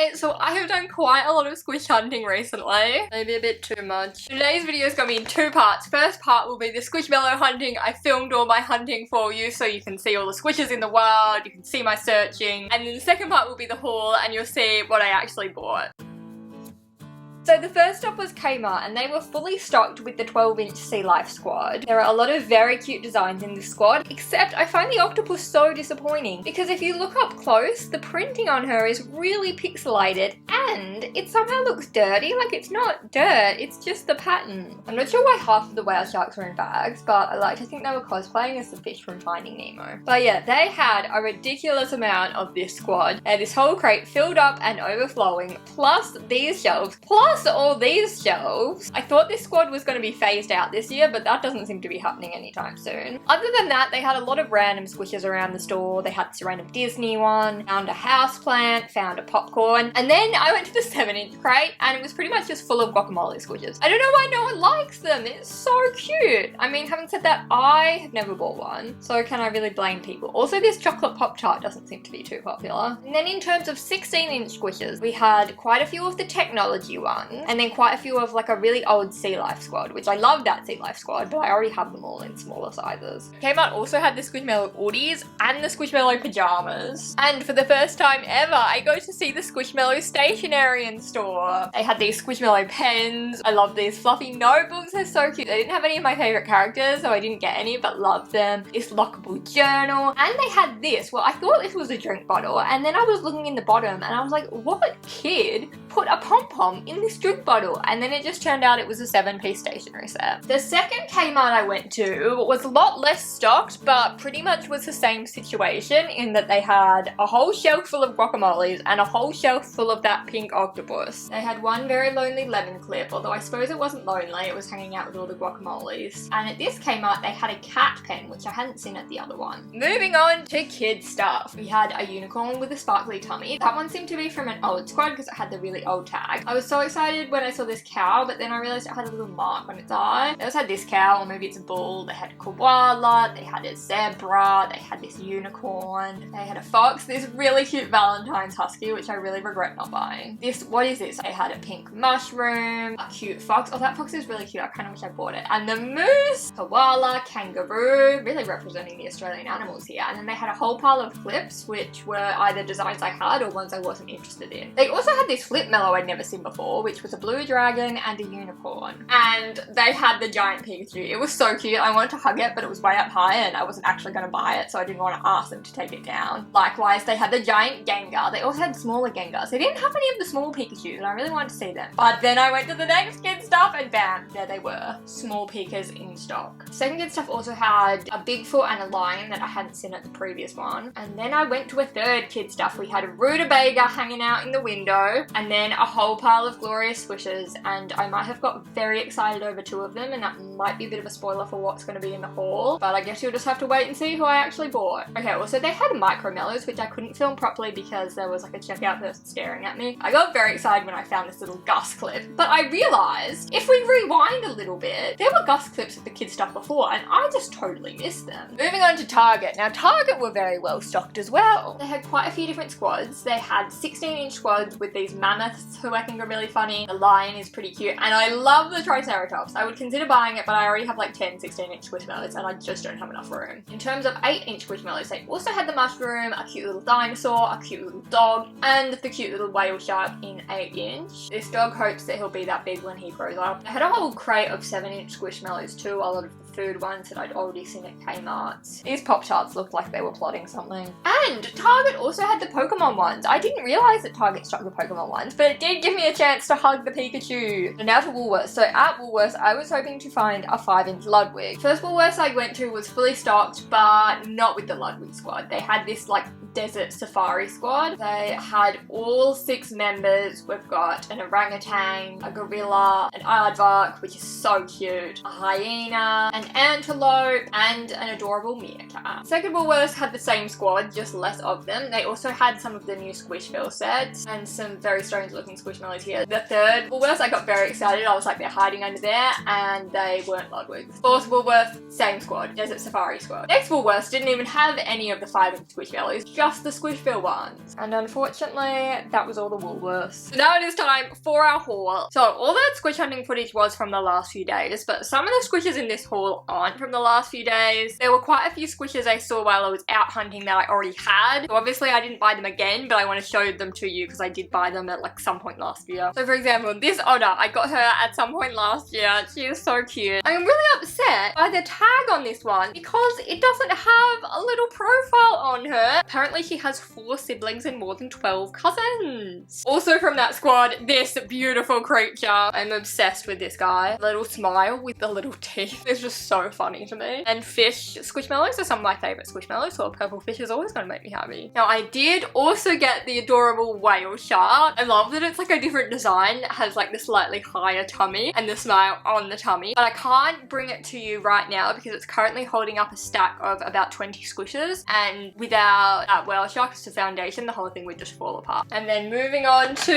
Okay, so I have done quite a lot of squish hunting recently. Maybe a bit too much. Today's video is going to be in two parts. First part will be the Squishmallow hunting. I filmed all my hunting for you so you can see all the squishes in the wild, you can see my searching. And then the second part will be the haul and you'll see what I actually bought. So the first stop was Kmart and they were fully stocked with the 12-inch Sea Life squad. There are a lot of very cute designs in this squad, except I find the octopus so disappointing because if you look up close, the printing on her is really pixelated and it somehow looks dirty. Like, it's not dirt, it's just the pattern. I'm not sure why half of the whale sharks were in bags, but I like to think they were cosplaying as the fish from Finding Nemo. But yeah, they had a ridiculous amount of this squad. They had this whole crate filled up and overflowing, plus these shelves, plus all these shelves. I thought this squad was going to be phased out this year, but that doesn't seem to be happening anytime soon. Other than that, they had a lot of random squishes around the store. They had this random Disney one, found a houseplant, found a popcorn, and then I went to the 7-inch crate and it was pretty much just full of guacamole squishes. I don't know why no one likes them. It's so cute. I mean, having said that, I have never bought one, so can I really blame people? Also, this chocolate Pop-Tart doesn't seem to be too popular. And then in terms of 16-inch squishes, we had quite a few of the technology ones, and then quite a few of like a really old Sea Life squad, which I love that Sea Life squad, but I already have them all in smaller sizes. Kmart also had the Squishmallow hoodies and the Squishmallow pajamas. And for the first time ever, I go to see the Squishmallow stationery in store. They had these Squishmallow pens. I love these fluffy notebooks, they're so cute. They didn't have any of my favorite characters, so I didn't get any, but loved them. This lockable journal, and they had this. Well, I thought this was a drink bottle, and then I was looking in the bottom, and I was like, what kid put a pom-pom in this drink bottle? And then it just turned out it was a 7-piece stationery set. The second Kmart I went to was a lot less stocked, but pretty much was the same situation in that they had a whole shelf full of guacamoles and a whole shelf full of that pink octopus. They had one very lonely lemon clip, although I suppose it wasn't lonely, it was hanging out with all the guacamoles. And at this Kmart they had a cat pen, which I hadn't seen at the other one. Moving on to kid stuff. We had a unicorn with a sparkly tummy. That one seemed to be from an old squad because it had the really old tag. I was so excited when I saw this cow, but then I realized it had a little mark on its eye. They also had this cow, or maybe it's a bull. They had a koala, they had a zebra, they had this unicorn, they had a fox, this really cute Valentine's husky, which I really regret not buying. This, what is this? They had a pink mushroom, a cute fox. Oh, that fox is really cute. I kind of wish I bought it. And the moose, koala, kangaroo, really representing the Australian animals here. And then they had a whole pile of flips, which were either designs I had or ones I wasn't interested in. They also had this flip mellow I'd never seen before, which was a blue dragon and a unicorn. And they had the giant Pikachu. It was so cute. I wanted to hug it, but it was way up high and I wasn't actually going to buy it, so I didn't want to ask them to take it down. Likewise, they had the giant Gengar. They also had smaller Gengars. They didn't have any of the small Pikachus and I really wanted to see them. But then I went to the next kid stuff and bam, there they were. Small Pikas in stock. Second kid stuff also had a Bigfoot and a lion that I hadn't seen at the previous one. And then I went to a third kid stuff. We had a rutabaga hanging out in the window and then a whole pile of glorious squishes, and I might have got very excited over two of them and that might be a bit of a spoiler for what's going to be in the haul, but I guess you'll just have to wait and see who I actually bought. Okay, also they had micro mellows, which I couldn't film properly because there was like a checkout person staring at me. I got very excited when I found this little Gus clip, but I realized if we rewind a little bit, there were Gus clips of the kid stuff before and I just totally missed them. Moving on to Target. Now Target were very well stocked as well. They had quite a few different squads. They had 16-inch squads with these mammoths who I think are really funny. The lion is pretty cute and I love the Triceratops. I would consider buying it, but I already have like 10 16-inch Squishmallows and I just don't have enough room. In terms of 8-inch Squishmallows, they also had the mushroom, a cute little dinosaur, a cute little dog, and the cute little whale shark in 8-inch. This dog hopes that he'll be that big when he grows up. I had a whole crate of 7-inch Squishmallows too, a lot of the food ones that I'd already seen at Kmart. These Pop-Tarts looked like they were plotting something. And Target also had the Pokemon ones. I didn't realize that Target stocked the Pokemon ones, but it did give me a chance to hug the Pikachu. And now to Woolworths. So at Woolworths, I was hoping to find a 5-inch Ludwig. First Woolworths I went to was fully stocked, but not with the Ludwig squad. They had this like desert safari squad. They had all 6 members. We've got an orangutan, a gorilla, an aardvark, which is so cute, a hyena, and an antelope, and an adorable meerkat. Second Woolworths had the same squad, just less of them. They also had some of the new Squishville sets and some very strange looking Squishmallows here. The third Woolworths, I got very excited. I was like, they're hiding under there, and they weren't Ludwigs. Fourth Woolworths, same squad, Desert Safari squad. Next Woolworths didn't even have any of the 5-inch Squishmallows, just the Squishville ones. And unfortunately, that was all the Woolworths. So now it is time for our haul. So all that squish hunting footage was from the last few days, but some of the squishes in this haul aren't from the last few days. There were quite a few squishes I saw while I was out hunting that I already had. So obviously I didn't buy them again, but I want to show them to you because I did buy them at like some point last year. So for example, this otter, I got her at some point last year. She is so cute. I am really upset by the tag on this one because it doesn't have a little profile on her. Apparently she has 4 siblings and more than 12 cousins. Also from that squad, this beautiful creature. I'm obsessed with this guy. Little smile with the little teeth. It's just so funny to me. And fish squishmallows are some of my favorite squishmallows, so a purple fish is always going to make me happy. Now I did also get the adorable whale shark. I love that it's like a different design. It has like the slightly higher tummy and the smile on the tummy, but I can't bring it to you right now because it's currently holding up a stack of about 20 squishes, and without that whale shark as the foundation, the whole thing would just fall apart. And then moving on to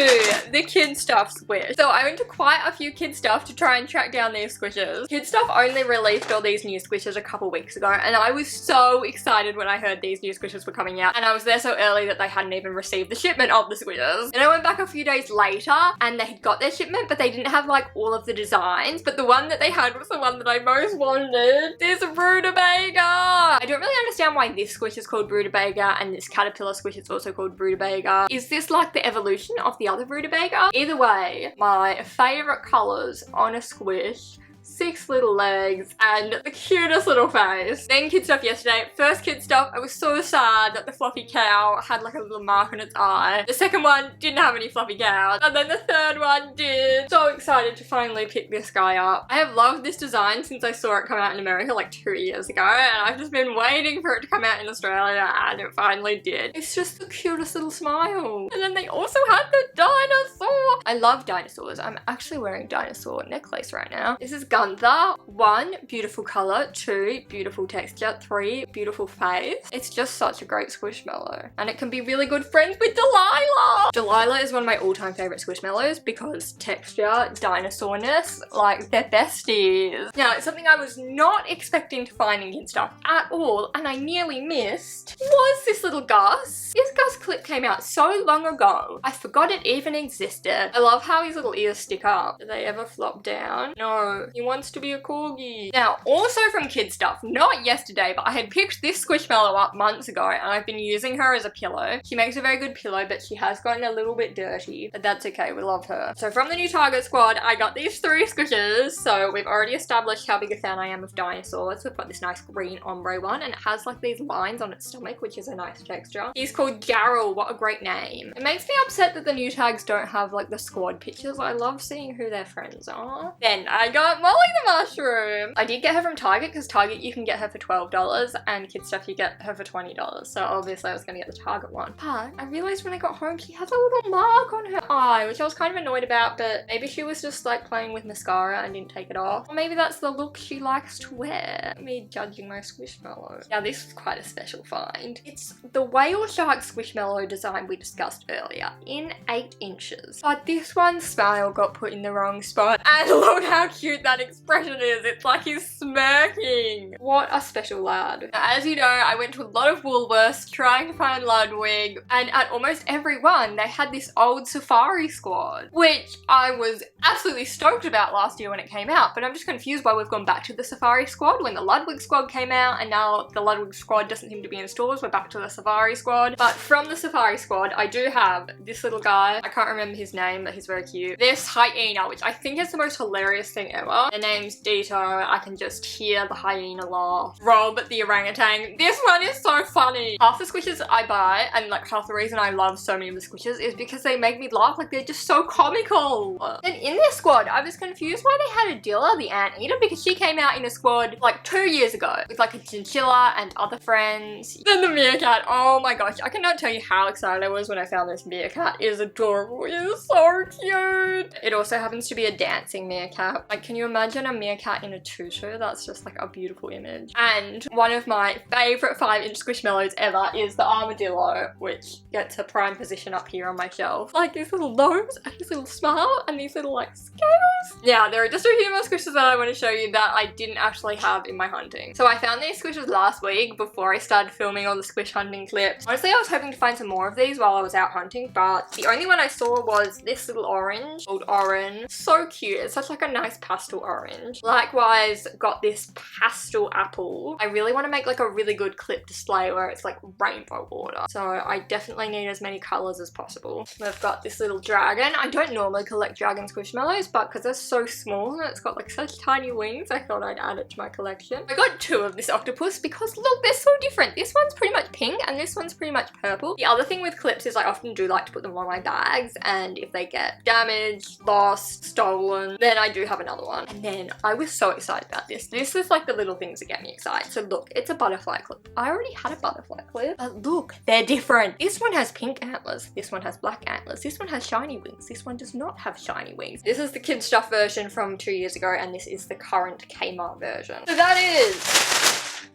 the Kidstuff squish. So I went to quite a few Kidstuff to try and track down these squishes. Kidstuff only released all these new squishes a couple weeks ago, and I was so excited when I heard these new squishes were coming out, and I was there so early that they hadn't even received the shipment of the squishes. And I went back a few days later and they had got their shipment, but they didn't have like all of the designs, but the one that they had was the one that I most wanted. This rutabaga! I don't really understand why this squish is called rutabaga and this caterpillar squish is also called rutabaga. Is this like the evolution of the other rutabaga? Either way, my favorite colors on a squish: 6 little legs and the cutest little face. Then Kidstuff yesterday. First Kidstuff, I was so sad that the fluffy cow had like a little mark on its eye. The second one didn't have any fluffy cows, and then the third one did. So excited to finally pick this guy up. I have loved this design since I saw it come out in America like 2 years ago, and I've just been waiting for it to come out in Australia, and it finally did. It's just the cutest little smile. And then they also had the dinosaur. I love dinosaurs. I'm actually wearing a dinosaur necklace right now. This is Gunther. 1, beautiful color. 2, beautiful texture. 3, beautiful face. It's just such a great squishmallow, and it can be really good friends with Delilah. Delilah is one of my all-time favorite squishmallows because texture, dinosaurness, like they're besties. Now, it's something I was not expecting to find in Kidstuff at all, and I nearly missed, was this little Gus. This Gus clip came out so long ago, I forgot it even existed. I love how his little ears stick up. Do they ever flop down? No, he wants to be a corgi. Now, also from Kidstuff, not yesterday, but I had picked this Squishmallow up months ago, and I've been using her as a pillow. She makes a very good pillow, but she has gotten a little bit dirty, but that's okay, we love her. So from the new Target squad, I got these 3 squishes. So we've already established how big a fan I am of dinosaurs. We've got this nice green ombre one, and it has like these lines on its stomach, which is a nice texture. He's called Jarrell. What a great name. It makes me upset that the new tags don't have like the squad pictures. I love seeing who their friends are. Then I got Molly the mushroom. I did get her from Target because Target you can get her for $12 and Kidstuff you get her for $20. So obviously I was going to get the Target one. But I realized when I got home she has a little mark on her eye, which I was kind of annoyed about, but maybe she was just like playing with mascara and didn't take it off. Or maybe that's the look she likes to wear. Me judging my Squishmallow. Now this is quite a special find. It's the whale shark Squishmallow design we discussed earlier in 8 inches. But this one's smile got put in the wrong spot, and look how cute that expression is. It's like he's smirking. What a special lad. Now, as you know, I went to a lot of Woolworths trying to find Ludwig, and at almost every one they had this old safari squad, which I was absolutely stoked about last year when it came out, but I'm just confused why we've gone back to the safari squad when the Ludwig squad came out, and now the Ludwig squad doesn't seem to be in stores. We're back to the safari squad. But from the safari squad, I do have this little guy. I can't remember his name, but he's very cute. This hyena, which I think is the most hilarious thing ever. The name's Dito. I can just hear the hyena laugh. Rob the orangutan. This one is so funny. Half the squishes I buy, and like half the reason I love so many of the squishes, is because they make me laugh. Like they're just so comical. And in this squad, I was confused why they had Adilla, the anteater, because she came out in a squad like 2 years ago with like a chinchilla and other friends. Then the meerkat. Oh my gosh, I cannot tell you how excited I was when I found this meerkat. It is adorable. It is so cute. It also happens to be a dancing meerkat. Like, can you imagine a meerkat in a tutu? That's just like a beautiful image. And one of my favourite 5-inch Squishmallows ever is the armadillo, which gets a prime position up here on my shelf. Like these little nose and this little smile and these little like scales. Yeah, there are just a few more squishes that I want to show you that I didn't actually have in my hunting. So I found these squishes last week before I started filming all the squish hunting clips. Honestly, I was hoping to find some more of these while I was out hunting, but the only one I saw was this little orange called Orange. So cute. It's such like a nice pastel orange. Likewise, got this pastel apple. I really want to make like a really good clip display where it's like rainbow water. So I definitely need as many colours as possible. We've got this little dragon. I don't normally collect dragon squishmallows, but because they're so small and it's got like such tiny wings, I thought I'd add it to my collection. I got 2 of this octopus because look, they're so different. This one's pretty much pink and this one's pretty much purple. The other thing with clips is I often do like to put them on my bags, and if they get damaged, lost, stolen, then I do have another one. And then I was so excited about this. This is like the little things that get me excited. So look, it's a butterfly clip. I already had a butterfly clip, but look, they're different. This one has pink antlers. This one has black antlers. This one has shiny wings. This one does not have shiny wings. This is the Kidstuff version from 2 years ago, and this is the current Kmart version. So that is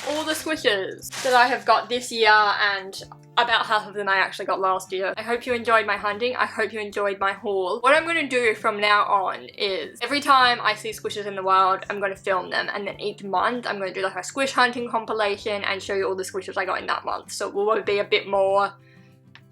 all the squishes that I have got this year, and about half of them I actually got last year. I hope you enjoyed my hunting. I hope you enjoyed my haul. What I'm going to do from now on is every time I see squishes in the wild, I'm going to film them, and then each month I'm going to do like a squish hunting compilation and show you all the squishes I got in that month. So it will be a bit more...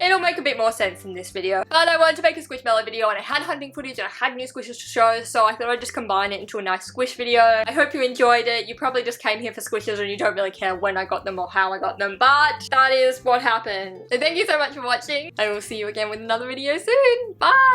It'll make a bit more sense in this video. But I wanted to make a Squishmallow video, and I had hunting footage and I had new squishes to show, so I thought I'd just combine it into a nice squish video. I hope you enjoyed it. You probably just came here for squishes and you don't really care when I got them or how I got them, but that is what happened. So thank you so much for watching. I will see you again with another video soon. Bye!